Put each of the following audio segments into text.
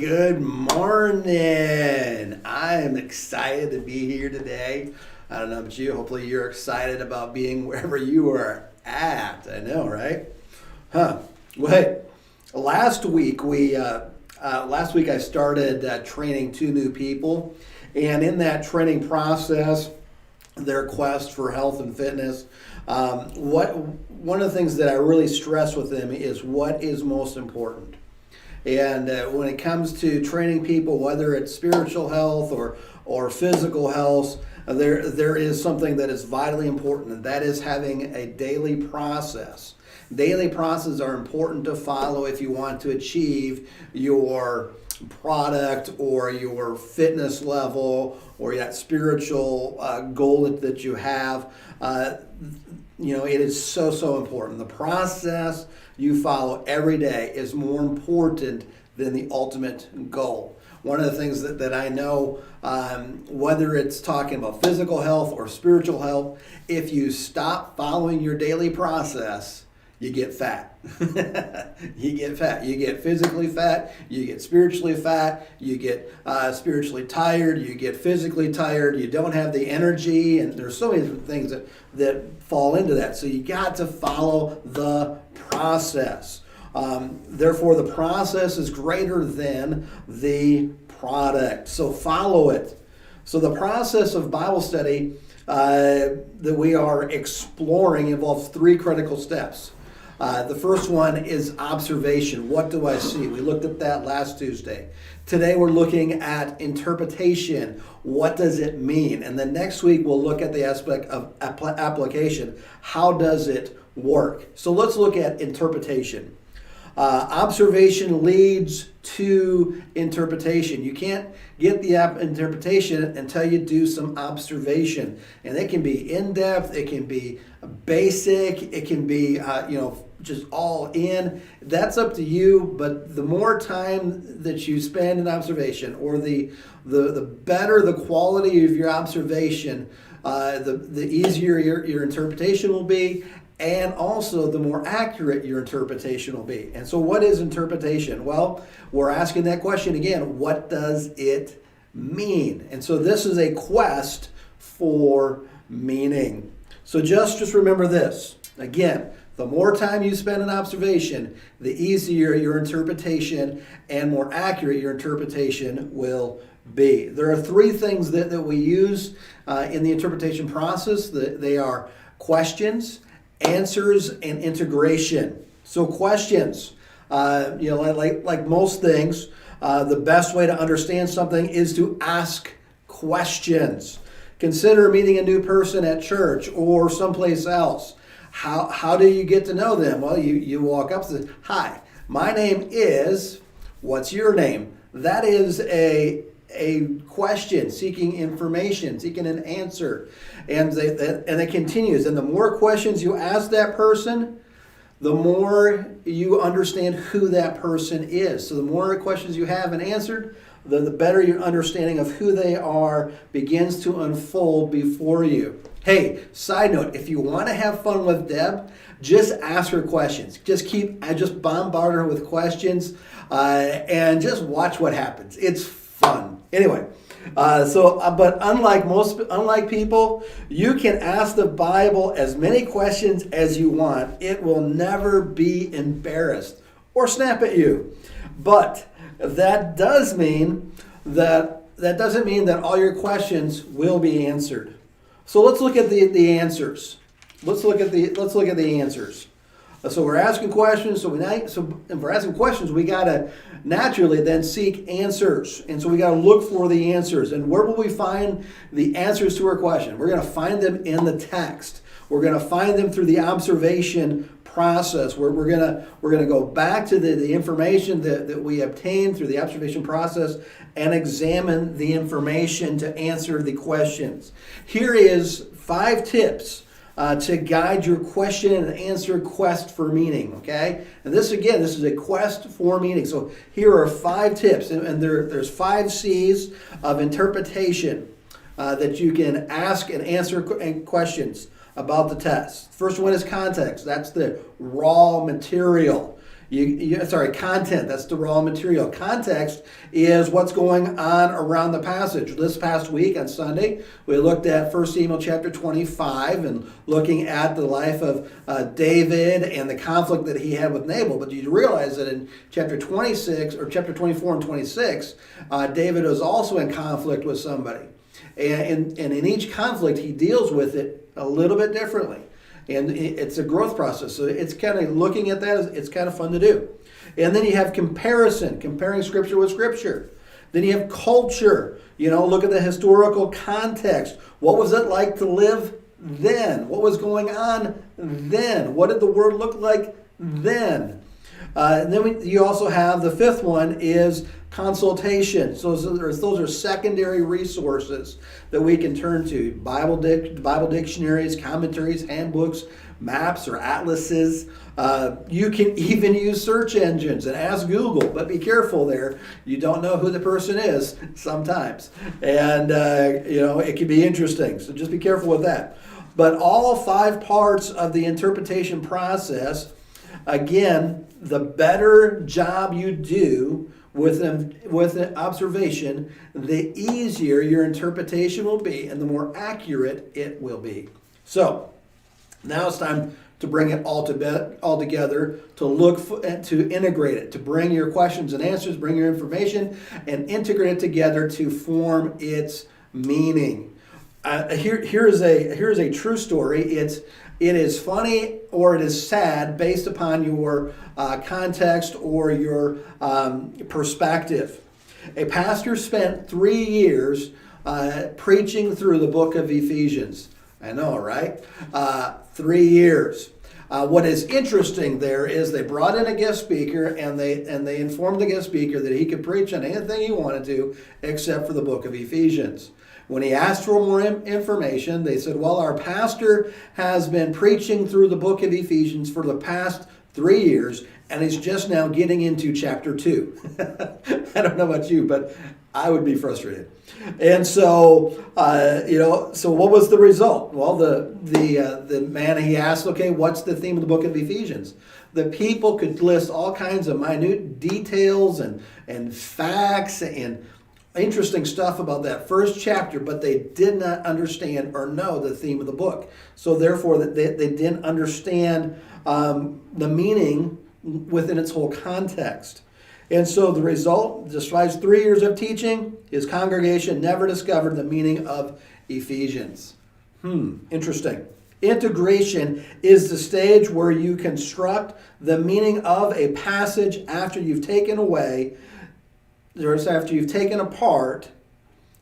Good morning. I am excited to be here today. I don't know about you. Hopefully you're excited about being wherever you are at. I know, right? Well, hey, last week I started training two new people, and in that training process, their quest for health and fitness, one of the things that I really stress with them is what is most important. And when it comes to training people, whether it's spiritual health or physical health, there is something that is vitally important, and that is having a daily process. Daily processes are important to follow if you want to achieve your product or your fitness level or that spiritual goal that you have. It is so important. The process you follow every day is more important than the ultimate goal. One of the things that I know, whether it's talking about physical health or spiritual health, if you stop following your daily process, you get fat. You get fat. You get physically fat. You get spiritually fat. You get spiritually tired. You get physically tired. You don't have the energy. And there's so many different things that fall into that. So you got to follow the process. Therefore, the process is greater than the product. So follow it. So the process of Bible study that we are exploring involves three critical steps. The first one is observation. What do I see? We looked at that last Tuesday. Today we're looking at interpretation. What does it mean? And then next week we'll look at the aspect of application. How does it work? So let's look at interpretation. Observation leads to interpretation. You can't get the interpretation until you do some observation. And it can be in-depth, it can be basic, it can be just all in. That's up to you, but the more time that you spend in observation, or the better the quality of your observation, the easier your interpretation will be, and also the more accurate your interpretation will be. And so what is interpretation? Well, we're asking that question again. What does it mean? And so this is a quest for meaning. So just remember this. Again, the more time you spend in observation, the easier your interpretation and more accurate your interpretation will be. There are three things that we use in the interpretation process. They are questions, answers, and integration. So questions, like most things, the best way to understand something is to ask questions. Consider meeting a new person at church or someplace else. How do you get to know them? Well, you walk up and say, "Hi, my name is," what's your name? That is a question, seeking information, seeking an answer. And it continues. And the more questions you ask that person, the more you understand who that person is. So the more questions you have and answered, the better your understanding of who they are begins to unfold before you. Hey, side note, if you want to have fun with Deb, just ask her questions. Just bombard her with questions and just watch what happens. It's fun. Anyway, but unlike people, you can ask the Bible as many questions as you want. It will never be embarrassed or snap at you. But that doesn't mean that all your questions will be answered. So let's look at the answers. Let's look at the answers. So we're asking questions. If we're asking questions, we gotta naturally then seek answers, and so we gotta look for the answers. And where will we find the answers to our question? We're gonna find them in the text. We're gonna find them through the observation process. We're gonna go back to the information that we obtained through the observation process and examine the information to answer the questions. Here is 5 tips to guide your question and answer quest for meaning, okay? And this is a quest for meaning. So here are 5 tips, and there's 5 C's of interpretation that you can ask and answer questions about the test. First one is context. That's the raw material. Content. That's the raw material. Context is what's going on around the passage. This past week on Sunday, we looked at 1 Samuel chapter 25 and looking at the life of David and the conflict that he had with Nabal. But you realize that in chapter 26 or chapter 24 and 26, David was also in conflict with somebody. And in each conflict, he deals with it a little bit differently. And it's a growth process. So it's kind of looking at that. It's kind of fun to do. And then you have comparison, comparing Scripture with Scripture. Then you have culture. Look at the historical context. What was it like to live then? What was going on then? What did the Word look like then? And then you also have the fifth one is consultation. So those are secondary resources that we can turn to. Bible dictionaries, commentaries, handbooks, maps or atlases. You can even use search engines and ask Google, but be careful there. You don't know who the person is sometimes. And, it can be interesting. So just be careful with that. But all 5 parts of the interpretation process, again, the better job you do with an observation, the easier your interpretation will be and the more accurate it will be. So now it's time to bring it all together, to integrate it, to bring your questions and answers, bring your information, and integrate it together to form its meaning. Here's a true story. It is funny or it is sad based upon your context or your perspective. A pastor spent 3 years preaching through the book of Ephesians. I know, right? 3 years. What is interesting there is they brought in a guest speaker and they informed the guest speaker that he could preach on anything he wanted to except for the book of Ephesians. When he asked for more information, they said, well, our pastor has been preaching through the book of Ephesians for the past 3 years, and he's just now getting into chapter 2. I don't know about you, but I would be frustrated. And so, so what was the result? Well, the man, he asked, okay, what's the theme of the book of Ephesians? The people could list all kinds of minute details and facts and interesting stuff about that first chapter, but they did not understand or know the theme of the book. So therefore, they didn't understand the meaning within its whole context. And so the result, despite 3 years of teaching, his congregation never discovered the meaning of Ephesians. Interesting. Integration is the stage where you construct the meaning of a passage after you've taken apart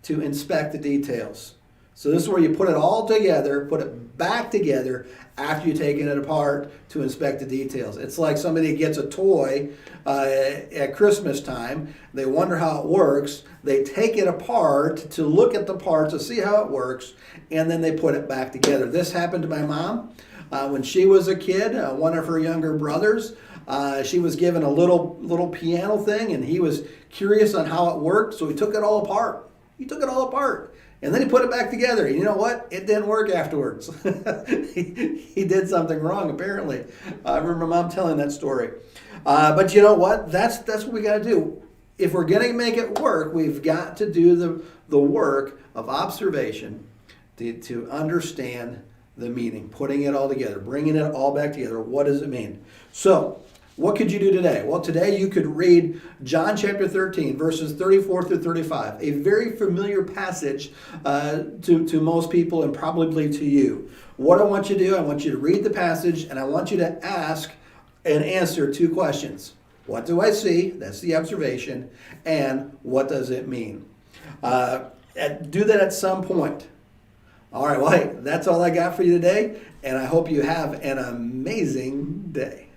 to inspect the details. So this is where you put it all together, put it back together after you've taken it apart to inspect the details. It's like somebody gets a toy at Christmas time. They wonder how it works. They take it apart to look at the parts to see how it works, and then they put it back together. This happened to my mom when she was a kid. One of her younger brothers, she was given a little piano thing, and he was curious on how it worked, so he took it all apart. And then he put it back together. And you know what? It didn't work afterwards. he did something wrong, apparently. I remember Mom telling that story. But you know what? That's what we got to do. If we're going to make it work, we've got to do the work of observation to understand the meaning, putting it all together, bringing it all back together. What does it mean? So, what could you do today? Well, today you could read John chapter 13, verses 34 through 35, a very familiar passage to most people and probably to you. What I want you to do, I want you to read the passage, and I want you to ask and answer 2 questions. What do I see? That's the observation. And what does it mean? Do that at some point. All right, well, hey, that's all I got for you today, and I hope you have an amazing day.